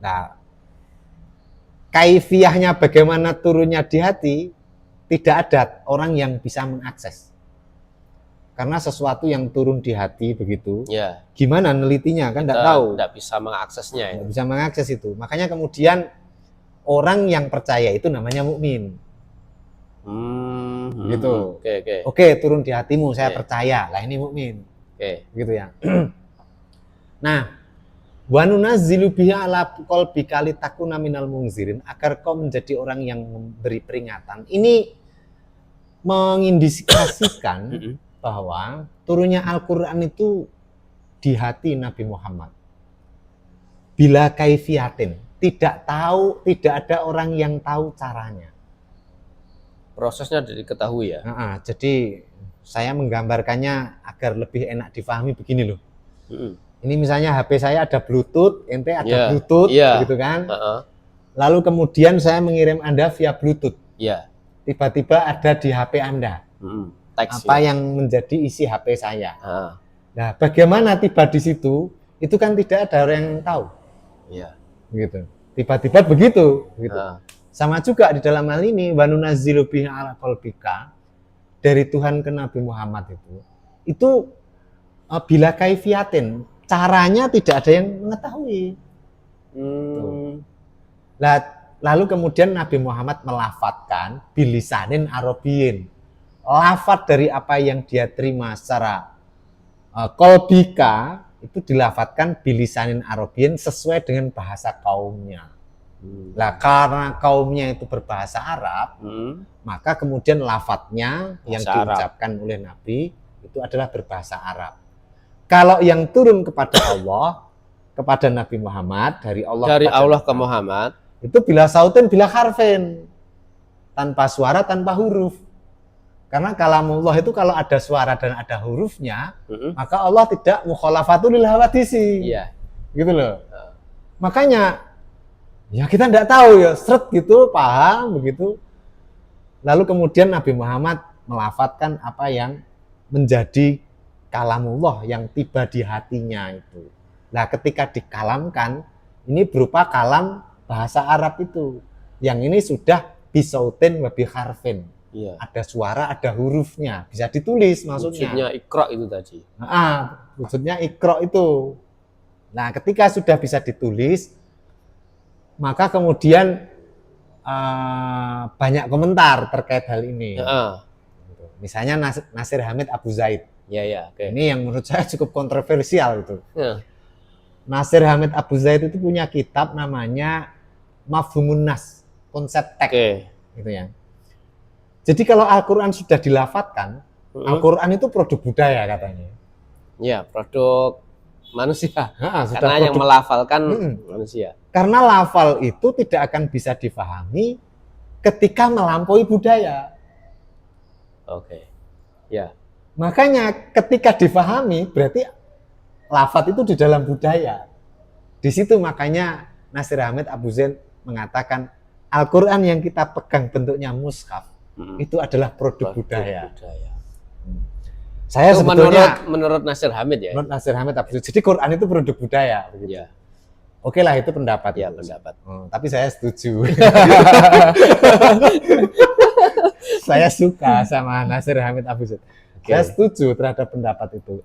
Nah, kaifiyahnya bagaimana turunnya di hati, tidak ada orang yang bisa mengakses. Karena sesuatu yang turun di hati begitu, Ya. gimana nelitinya kan tidak tahu. Tidak bisa mengaksesnya ya. Tidak bisa mengakses itu. Makanya kemudian orang yang percaya itu namanya mukmin. Gitu. Oke. Oke, turun di hatimu, saya Oke. percaya. Lah ini mukmin. Oke. Gitu ya. Nah, wa nunazzilu biha ala qalbika litakuna minal munzirin, agar kau menjadi orang yang memberi peringatan. Ini mengindikasikan bahwa turunnya Al-Qur'an itu di hati Nabi Muhammad. Bila kaifiatin, tidak ada orang yang tahu caranya. Prosesnya sudah diketahui ya. Jadi saya menggambarkannya agar lebih enak difahami begini loh. Ini misalnya HP saya ada Bluetooth, ente ada Bluetooth, gitu kan? Lalu kemudian saya mengirim Anda via Bluetooth. Tiba-tiba ada di HP Anda. Teks, apa yang menjadi isi HP saya. Nah, bagaimana tiba di situ? Itu kan tidak ada orang yang tahu. Gitu. Tiba-tiba begitu. Gitu. Sama juga di dalam hal ini, wa nunazzilu bihi ala qalbika, dari Tuhan ke Nabi Muhammad itu bila kaifiatin, caranya tidak ada yang mengetahui. Lalu kemudian Nabi Muhammad melafatkan bilisanin Arabiyyin. Lafat dari apa yang dia terima secara qalbika itu dilafatkan bilisanin Arabiyyin sesuai dengan bahasa kaumnya. Nah, karena kaumnya itu berbahasa Arab, maka kemudian lafadznya yang diucapkan oleh Nabi itu adalah berbahasa Arab. Kalau yang turun kepada Allah, kepada Nabi Muhammad, dari Allah ke Muhammad, itu bila sautin bila harfin, tanpa suara, tanpa huruf. Karena kalamullah itu kalau ada suara dan ada hurufnya, maka Allah tidak mukhalafatul lil hawadisi. Gitu loh. Makanya ya kita tidak tahu ya, seret gitu, paham begitu. Lalu kemudian Nabi Muhammad melafatkan apa yang menjadi kalamullah yang tiba di hatinya itu. Nah, ketika dikalamkan, ini berupa kalam bahasa Arab itu. Yang ini sudah bisautin wa biharfin. Ada suara, ada hurufnya, bisa ditulis maksudnya. Wujudnya Iqra itu tadi. Wujudnya Iqra itu. Nah, ketika sudah bisa ditulis, maka kemudian banyak komentar terkait hal ini. Misalnya Nasir Hamid Abu Zaid. Ini yang menurut saya cukup kontroversial itu. Nasir Hamid Abu Zaid itu punya kitab namanya Mafhumun Nas, konsep teks. gitu ya. Jadi kalau Al-Quran sudah dilafatkan, Al-Quran itu produk budaya katanya. Ya, produk manusia. Sudah Karena yang produk, melafalkan manusia. Karena lafal itu tidak akan bisa difahami ketika melampaui budaya. Oke. Ya. Makanya ketika difahami berarti lafaz itu di dalam budaya. Di situ makanya Nasir Hamid Abu Zain mengatakan Al-Quran yang kita pegang bentuknya mushaf itu adalah produk budaya. Saya itu sebetulnya menurut Nasir Hamid ya. Menurut Nasir Hamid Abu Zain. Jadi Quran itu produk budaya. Begitu. Ya. Oke lah itu pendapat. Ya, itu. pendapat. Tapi saya setuju. Saya suka sama Nasir Hamid Abu Zain. Saya setuju terhadap pendapat itu.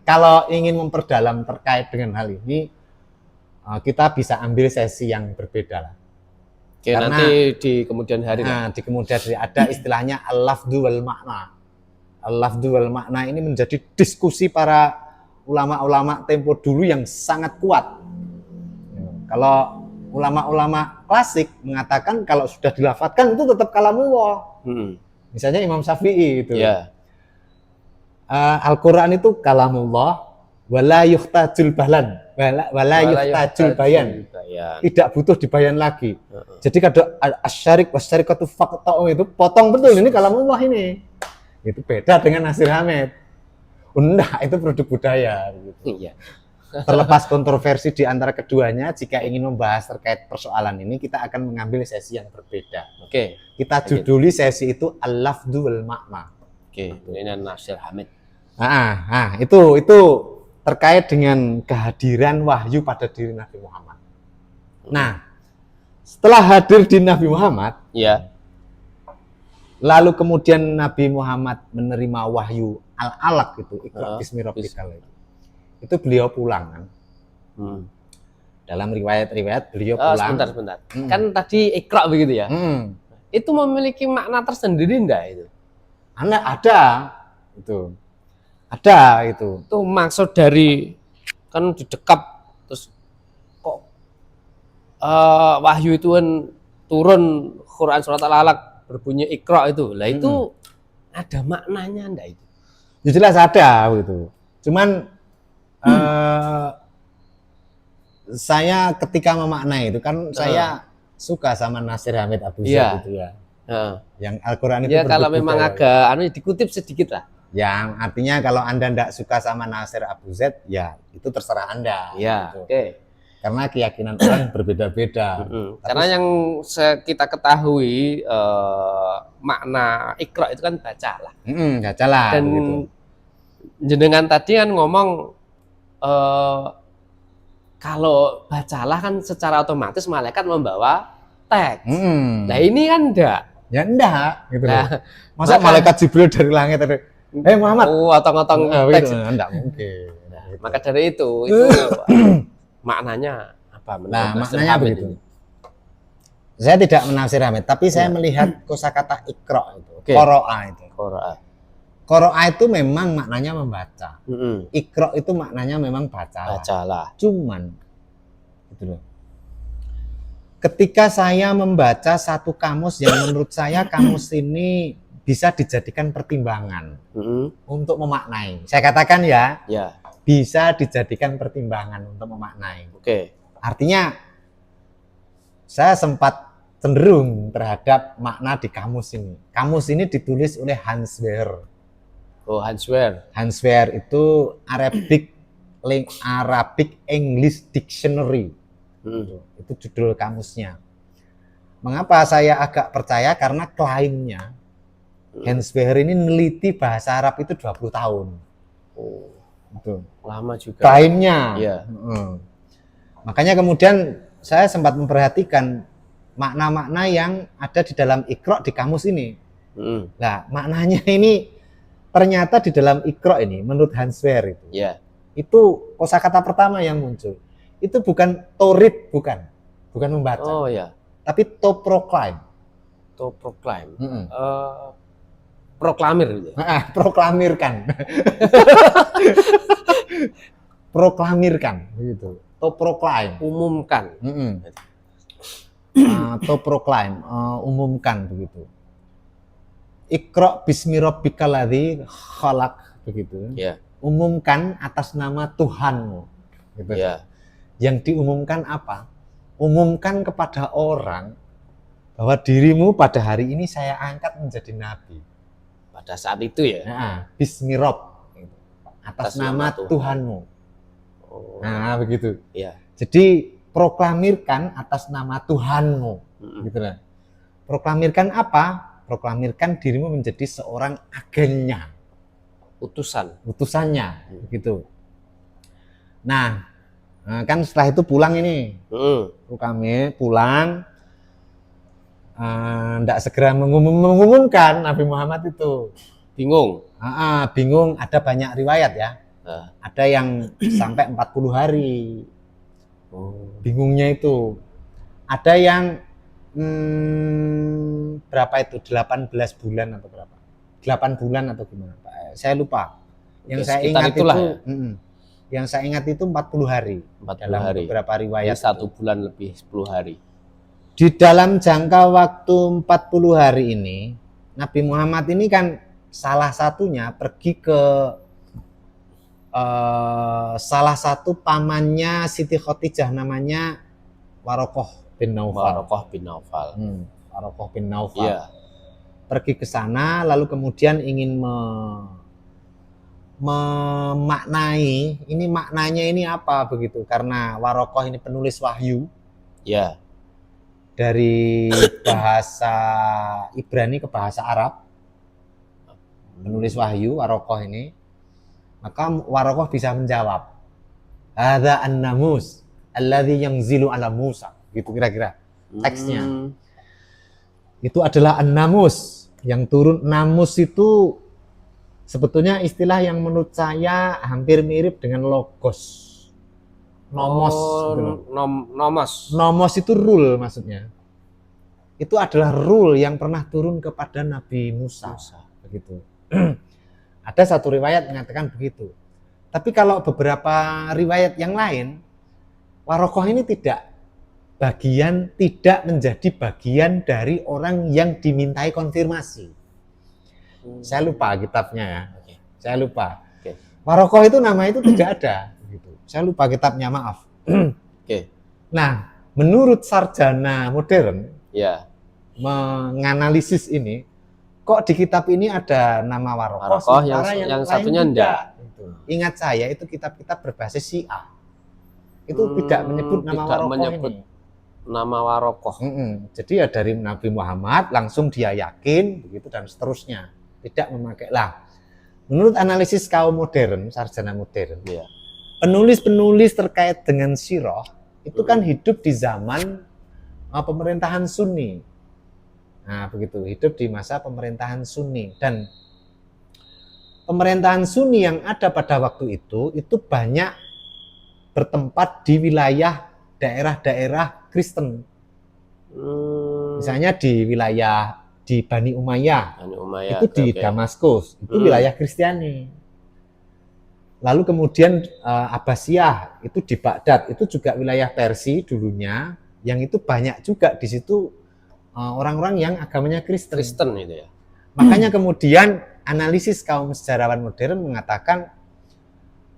Kalau ingin memperdalam terkait dengan hal ini, kita bisa ambil sesi yang berbeda lah. Oke, karena nanti di kemudian hari. Di kemudian hari ada istilahnya al-lafdhu wal makna. Al-lafdhu wal makna ini menjadi diskusi para ulama-ulama tempo dulu yang sangat kuat. Kalau ulama-ulama klasik mengatakan kalau sudah dilafatkan itu tetap kalamullah. Misalnya Imam Syafi'i itu. Ya. Al-Quran itu kalamullah wala yuhtajul balan wala yuhtajul bayan. Tidak butuh dibayan lagi. Jadi kalau asyarik wasyarikatu faqta'u itu potong betul ini kalamullah ini. Itu beda dengan Nasir Hamid. Enggak, itu produk budaya gitu. Iya. Terlepas kontroversi di antara keduanya, jika ingin membahas terkait persoalan ini, kita akan mengambil sesi yang berbeda. Oke. Kita juduli sesi itu al-lafdhu wal makna. Oke, ini Nasir Hamid. Itu terkait dengan kehadiran wahyu pada diri Nabi Muhammad. Nah, setelah hadir di Nabi Muhammad, ya. Lalu kemudian Nabi Muhammad menerima wahyu al-alaq itu, Iqra bismi rabbikal itu beliau pulang kan. Dalam riwayat-riwayat beliau pulang. Sebentar. Kan tadi Iqra begitu ya. Itu memiliki makna tersendiri enggak itu? Ada itu. Ada itu. Itu maksud dari kan didekap terus kok wahyu itu kan turun Quran surat Al-Alaq berbunyi Iqra itu. Lah itu ada maknanya enggak itu? Ya jelas ada gitu. Cuman saya ketika memaknai itu kan saya suka sama Nasir Hamid Abu Zain itu ya. Yang Al-Quran itu kalau memang agak dikutip sedikit lah. Yang artinya kalau Anda tidak suka sama Nasir Abu Zain, ya itu terserah Anda. Ya, gitu. Oke. Karena keyakinan orang berbeda-beda. Karena yang kita ketahui makna Iqra itu kan bacalah. Bacalah. Dan gitu. Jenengan tadi kan ngomong kalau bacalah kan secara otomatis malaikat membawa teks. Nah ini kan enggak. Ya enggak. Gitu masa malaikat Jibril dari langit ada, Muhammad. Otong-otong teks. Gitu. Enggak mungkin. Maka dari itu maknanya apa? Maknanya begitu. Saya tidak menafsir Hamid, tapi saya melihat kosakata Iqra itu, Qara'a itu. Qara'a itu memang maknanya membaca. Iqra itu maknanya memang bacalah. Cuman gitu loh. Ketika saya membaca satu kamus yang menurut saya kamus ini bisa dijadikan pertimbangan untuk memaknai. Saya katakan ya. Bisa dijadikan pertimbangan untuk memaknai. Artinya saya sempat cenderung terhadap makna di kamus ini. Kamus ini ditulis oleh Hans Wehr. Hans Wehr. Hans Wehr itu Arabic English Dictionary. Itu judul kamusnya. Mengapa saya agak percaya? Karena klaimnya Hans Wehr ini neliti bahasa Arab itu 20 tahun. Itu lama juga. Klaimnya. Iya. Makanya kemudian saya sempat memperhatikan makna-makna yang ada di dalam Iqra di kamus ini. Nah, maknanya ini ternyata di dalam Iqra ini menurut Hans Wehr itu. Itu kosakata pertama yang muncul. Itu bukan to read, bukan membaca. Tapi to proclaim. To proclaim. Proklamir gitu. Proklamirkan. Proklamirkan gitu. To proclaim. Umumkan. atau proclaim, umumkan begitu. Iqra bismi rabbikal ladzi khalaq begitu. Ya. Umumkan atas nama Tuhanmu. Gitu. Ya. Yang diumumkan apa? Umumkan kepada orang bahwa dirimu pada hari ini saya angkat menjadi nabi. Pada saat itu ya. Nah, bismi rabb, atas nama Tuhanmu. Oh. Nah, begitu. Ya. Jadi proklamirkan atas nama Tuhanmu, gitu lah. Proklamirkan apa? Proklamirkan dirimu menjadi seorang agennya, utusannya, begitu. Nah, kan setelah itu pulang ini, kami pulang, ndak segera mengumumkan Nabi Muhammad itu. Bingung. Bingung. Ada banyak riwayat ya. Ada yang sampai 40 hari. Bingungnya itu. Ada yang berapa itu? 18 bulan atau berapa? 8 bulan atau gimana, Pak? Saya lupa. Yang saya ingat itu, yang saya ingat itu 40 hari. 40 dalam hari. Beberapa riwayat. Jadi 1 bulan lebih 10 hari. Di dalam jangka waktu 40 hari ini, Nabi Muhammad ini kan salah satunya pergi ke salah satu pamannya Siti Khadijah, namanya Warokoh bin Naufal. Warokoh bin Naufal. Ya. Pergi ke sana, lalu kemudian ingin memaknai, ini maknanya ini apa begitu? Karena Warokoh ini penulis wahyu. Ya. Dari bahasa Ibrani ke bahasa Arab. Penulis wahyu Warokoh ini. Maka Warokoh bisa menjawab, hadza an-namus alladzi yanzilu ala Musa, gitu kira-kira teksnya. Itu adalah an-namus yang turun. Namus itu sebetulnya istilah yang menurut saya hampir mirip dengan logos. Nomos. Nomos itu rule maksudnya. Itu adalah rule yang pernah turun kepada Nabi Musa. Begitu. Ada satu riwayat mengatakan begitu. Tapi kalau beberapa riwayat yang lain, Warokoh ini tidak menjadi bagian dari orang yang dimintai konfirmasi. Saya lupa kitabnya ya. Saya lupa. Warokoh itu nama itu tidak ada. Saya lupa kitabnya, maaf. Nah, menurut sarjana modern, menganalisis ini, kok di kitab ini ada nama Warokoh, yang satunya enggak. Ingat saya itu kitab-kitab berbasis Syiah. Itu tidak menyebut nama Warokoh ini. Nama Warokoh. Jadi ya dari Nabi Muhammad langsung dia yakin begitu dan seterusnya. Tidak memakai lah. Menurut analisis kaum modern, sarjana modern, penulis-penulis terkait dengan sirah itu kan hidup di zaman pemerintahan Sunni. Nah, begitu, hidup di masa pemerintahan Sunni, dan pemerintahan Sunni yang ada pada waktu itu banyak bertempat di wilayah daerah-daerah Kristen. Misalnya di wilayah di Bani Umayyah, itu di Damaskus, itu wilayah Kristiani. Lalu kemudian Abbasiyah itu di Baghdad, itu juga wilayah Persia dulunya, yang itu banyak juga di situ orang-orang yang agamanya Kristen itu ya. Makanya kemudian analisis kaum sejarawan modern mengatakan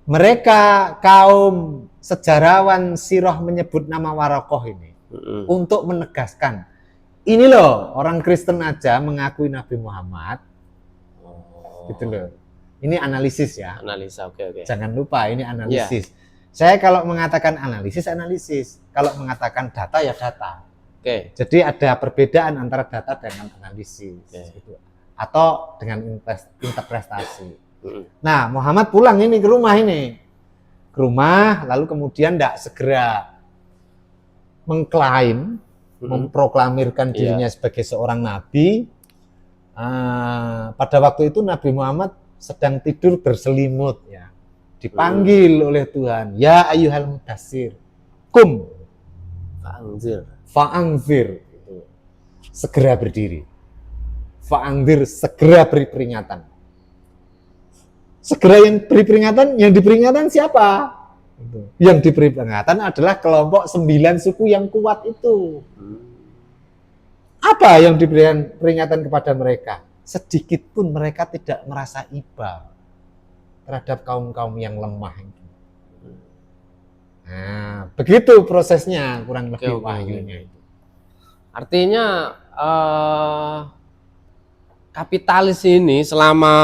mereka kaum sejarawan sirah menyebut nama Warokoh ini untuk menegaskan, ini loh orang Kristen aja mengakui Nabi Muhammad. Gitu loh. Ini analisis ya. Analisa, oke. Jangan lupa ini analisis. Saya kalau mengatakan analisis, kalau mengatakan data ya data. Jadi ada perbedaan antara data dengan analisis, gitu. Atau dengan interpretasi. Nah, Muhammad pulang ini ke rumah, lalu kemudian tidak segera mengklaim, memproklamirkan dirinya sebagai seorang nabi. Pada waktu itu Nabi Muhammad sedang tidur berselimut, ya. Dipanggil oleh Tuhan, ya ayyuhal mudassir, kum, fa'angzir, segera berdiri. Fa'angzir, segera beri peringatan. Segera yang beri peringatan, yang diperingatkan siapa? Yang diberi peringatan adalah kelompok 9 suku yang kuat itu. Apa yang diberikan peringatan kepada mereka? Sedikit pun mereka tidak merasa iba terhadap kaum-kaum yang lemah itu. Nah, begitu prosesnya kurang lebih wahyunya itu. Artinya kapitalis ini selama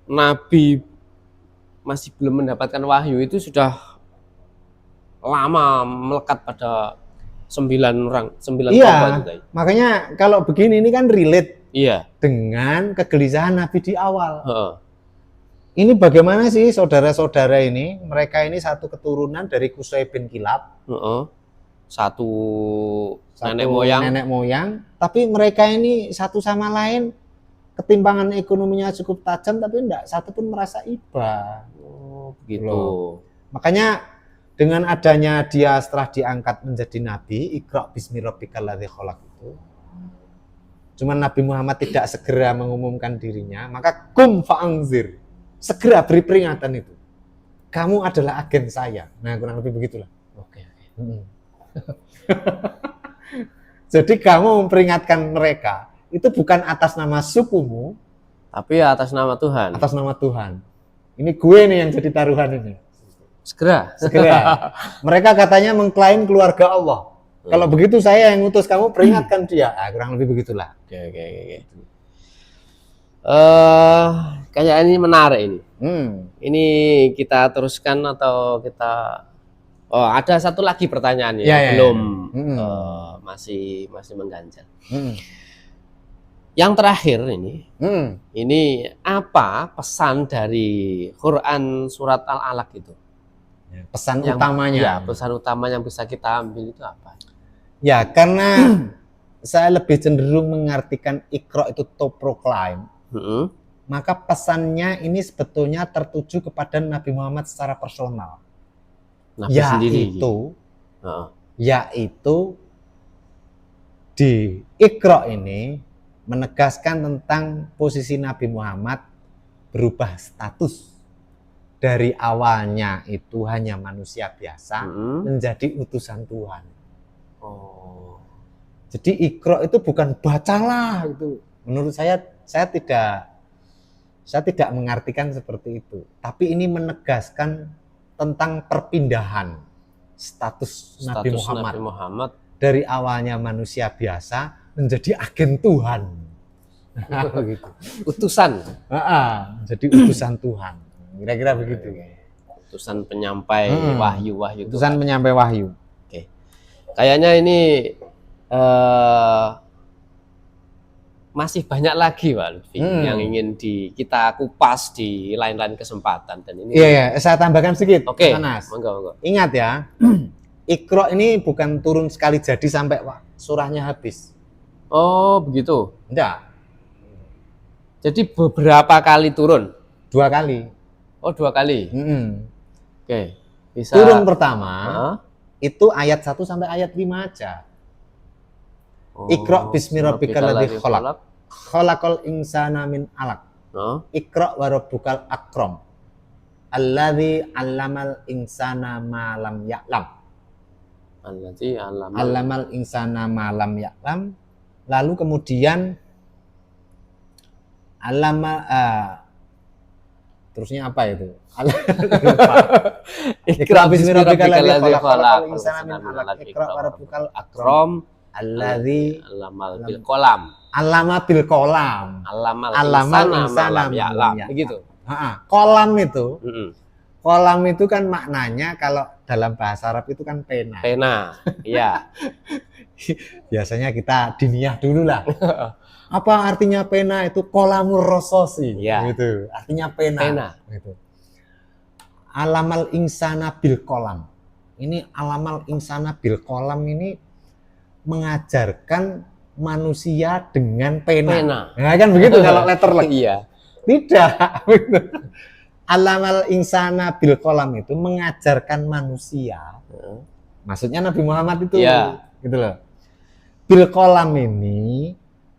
Nabi masih belum mendapatkan wahyu itu sudah lama melekat pada 9 kelompok itu. Makanya kalau begini ini kan relate dengan kegelisahan Nabi di awal. Ini bagaimana sih saudara-saudara ini? Mereka ini satu keturunan dari Qusay bin Kilab. Satu nenek moyang. Tapi mereka ini satu sama lain ketimpangan ekonominya cukup tajam, tapi enggak satu pun merasa iba. Begitu. Makanya dengan adanya dia setelah diangkat menjadi nabi, Iqra bismi rabbikal ladzi khalaq itu. Cuman Nabi Muhammad tidak segera mengumumkan dirinya, maka kum fa'anzir. Segera beri peringatan itu. Kamu adalah agen saya. Nah, kurang lebih begitulah. Oke. Jadi kamu memperingatkan mereka itu bukan atas nama sukumu, tapi atas nama Tuhan. Atas nama Tuhan. Ini gue nih yang jadi taruhan ini. Segera. Mereka katanya mengklaim keluarga Allah. Kalau begitu saya yang ngutus kamu peringatkan dia. Kurang lebih begitulah. Oke. Kayak ini menarik ini. Ini kita teruskan atau kita? Ada satu lagi pertanyaan belum masih mengganjal. Yang terakhir ini apa pesan dari Quran surat Al-Alaq itu? Pesan utamanya. Pesan utama yang bisa kita ambil itu apa? Ya, karena saya lebih cenderung mengartikan Iqra itu to proclaim. Maka pesannya ini sebetulnya tertuju kepada Nabi Muhammad secara personal. Yaitu di Iqra ini menegaskan tentang posisi Nabi Muhammad berubah status dari awalnya itu hanya manusia biasa menjadi utusan Tuhan. Jadi Iqra itu bukan bacalah itu. Menurut saya tidak mengartikan seperti itu. Tapi ini menegaskan tentang perpindahan status Nabi Muhammad dari awalnya manusia biasa menjadi agen Tuhan. Gitu. Utusan. Jadi utusan Tuhan. Kira-kira begitu. Utusan penyampai wahyu. Utusan penyampai wahyu. Oke. Kayaknya ini masih banyak lagi Pak Lutfi yang ingin kita kupas di lain-lain kesempatan dan ini. Iya, saya tambahkan sedikit. Oke. Monggo. Ingat ya, Iqra ini bukan turun sekali jadi sampai surahnya habis. Oh, begitu. Enggak. Jadi beberapa kali turun? 2 kali. Oh, 2 kali. Oke. Bisa. Turun pertama itu ayat 1 sampai ayat 5 aja. Iqra bismi rabbikal ladzi khalaq. Khalaqal insana min 'alaq. Iqra wa rabbukal akram. Alladzi 'allamal insana ma lam ya'lam. Alladzi 'allamal insana ma lam ya'lam. Lalu kemudian terusnya apa itu? Iqra bismi rabbikal ladzi khalaqal insana min 'alaq. Iqra wa rabbukal akram. Alladzi 'allamal bil qalam. Allama bil qalam. Allamal insana ya'lam. Begitu. Qalam itu. Qalam itu kan maknanya kalau dalam bahasa Arab itu kan pena. Iya. Biasanya kita diniyah dulu lah. Apa artinya pena itu? Qalamur rasosi. Gitu. Artinya pena. Gitu. Alamal insana bil qalam. Ini alamal insana bil qalam ini mengajarkan manusia dengan pena. Nah, kan begitu kalau letter luck. Iya. Tidak. Alamal insana bil qalam itu mengajarkan manusia. Maksudnya Nabi Muhammad itu. Gitu loh. Bil qalam ini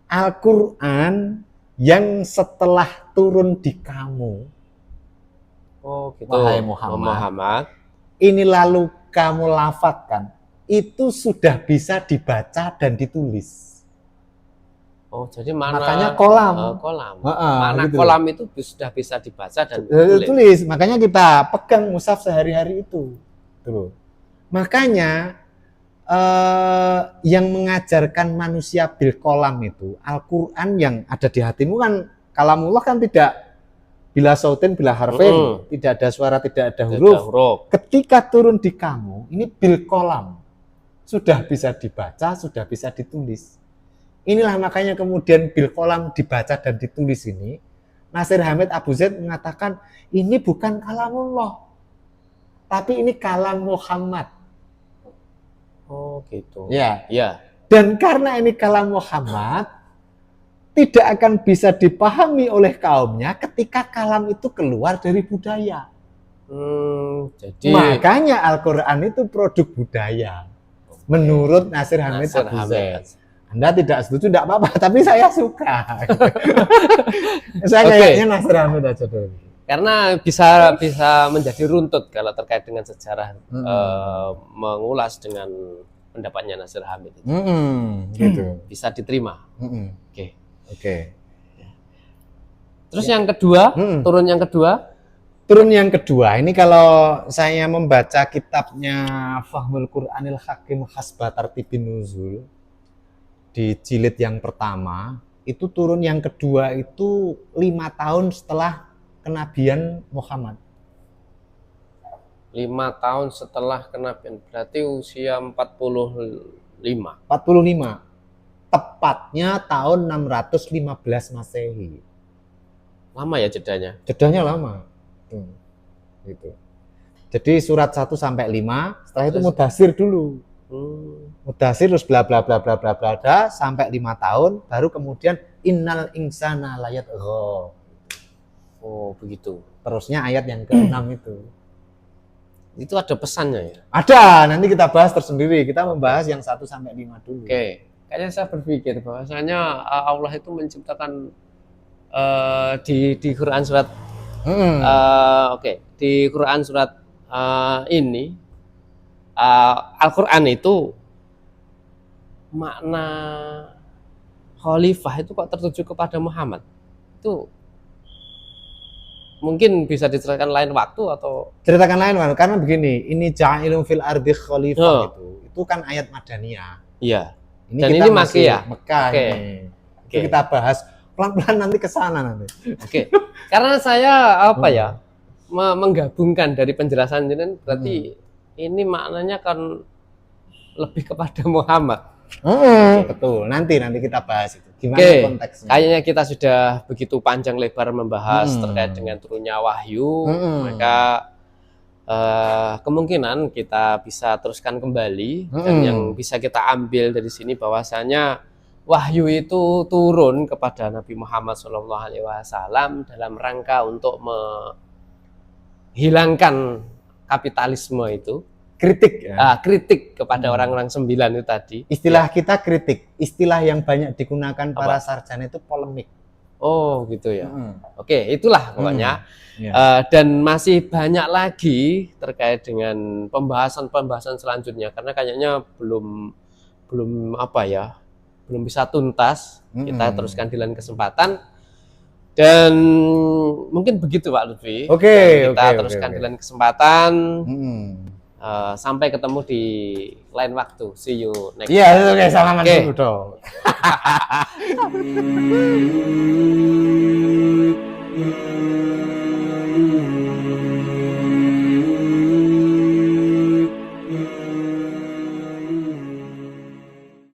Al-Qur'an yang setelah turun di kamu. Oh, gitu. Wahai Muhammad. Muhammad. Ini lalu kamu lafadzkan. itu sudah bisa dibaca dan ditulis. Oh, jadi mana Makanya kolam. Kolam. Heeh, Mana gitu. kolam itu sudah bisa dibaca dan ditulis. Tulis. Makanya kita pegang mushaf sehari-hari itu. Tuh. Makanya yang mengajarkan manusia bil kolam itu Al-Quran yang ada di hatimu kan, kalamullah kan tidak bila sautin bila harfin, tidak ada suara, tidak ada huruf. Ketika turun di kamu, ini bil kolam, sudah bisa dibaca, sudah bisa ditulis. Inilah makanya kemudian bil kolam dibaca dan ditulis ini, Nasir Hamid Abu Zaid mengatakan ini bukan kalamullah, tapi ini kalam Muhammad. Oh gitu. Ya. Ya. Dan karena ini kalam Muhammad, tidak akan bisa dipahami oleh kaumnya ketika kalam itu keluar dari budaya. Jadi makanya Al-Quran itu produk budaya. Menurut Nasir Hamid Abu Zaid. Anda tidak setuju, tidak apa-apa, tapi saya suka. Saya kayaknya Nasir Hamid aja dulu. Karena bisa menjadi runtut kalau terkait dengan sejarah mengulas dengan pendapatnya Nasir Hamid itu. Gitu. Bisa diterima. Oke. Terus yang kedua, turun yang kedua? Turun yang kedua, ini kalau saya membaca kitabnya Fahmul Quranil Hakim Hasba Tartibin Nuzul di jilid yang pertama, itu turun yang kedua itu 5 tahun setelah kenabian Muhammad. 5 tahun setelah kenabian, berarti usia 45. Tepatnya tahun 615 Masehi. Lama ya jedanya? Jedanya lama. Gitu. Jadi surat 1 sampai 5, setelah itu Mudasir dulu. Mudasir terus bla bla bla bla bla bla sampai 5 tahun, baru kemudian innal insana layatgha. Oh, begitu. Terusnya ayat yang ke-6 itu. Itu ada pesannya ya? Ada, nanti kita bahas tersendiri. Kita membahas yang 1 sampai 5 dulu. Oke. Kayaknya saya berpikir bahwasanya Allah itu menciptakan di Quran surat di Quran surat ini Al-Quran itu makna khalifah itu kok tertuju kepada Muhammad. Itu mungkin bisa diceritakan lain waktu atau ceritakan lain waktu, karena begini, ini ja'ilun fil ardi khalifah itu kan ayat Madaniyah. Iya. Ini dan kita ini masih Makkiyah. Mekah. Itu kita bahas pelan-pelan nanti ke sana nanti. Karena saya menggabungkan dari penjelasan ini, berarti ini maknanya kan lebih kepada Muhammad. Betul. Nanti kita bahas itu. Gimana konteksnya? Kayaknya kita sudah begitu panjang lebar membahas terkait dengan turunnya wahyu, maka kemungkinan kita bisa teruskan kembali. Dan yang bisa kita ambil dari sini bahwasanya wahyu itu turun kepada Nabi Muhammad SAW dalam rangka untuk menghilangkan kapitalisme itu. Kritik ya? Kritik kepada orang-orang 9 itu tadi. Istilah kita kritik. Istilah yang banyak digunakan para sarjana itu polemik. Oh gitu ya. Oke, itulah pokoknya. Dan masih banyak lagi terkait dengan pembahasan selanjutnya, karena kayaknya belum bisa tuntas. Kita teruskan di lain kesempatan. Dan mungkin begitu Pak Lutfi. Kita teruskan di lain kesempatan. Sampai ketemu di lain waktu. See you next. Iya, salaman dulu dong.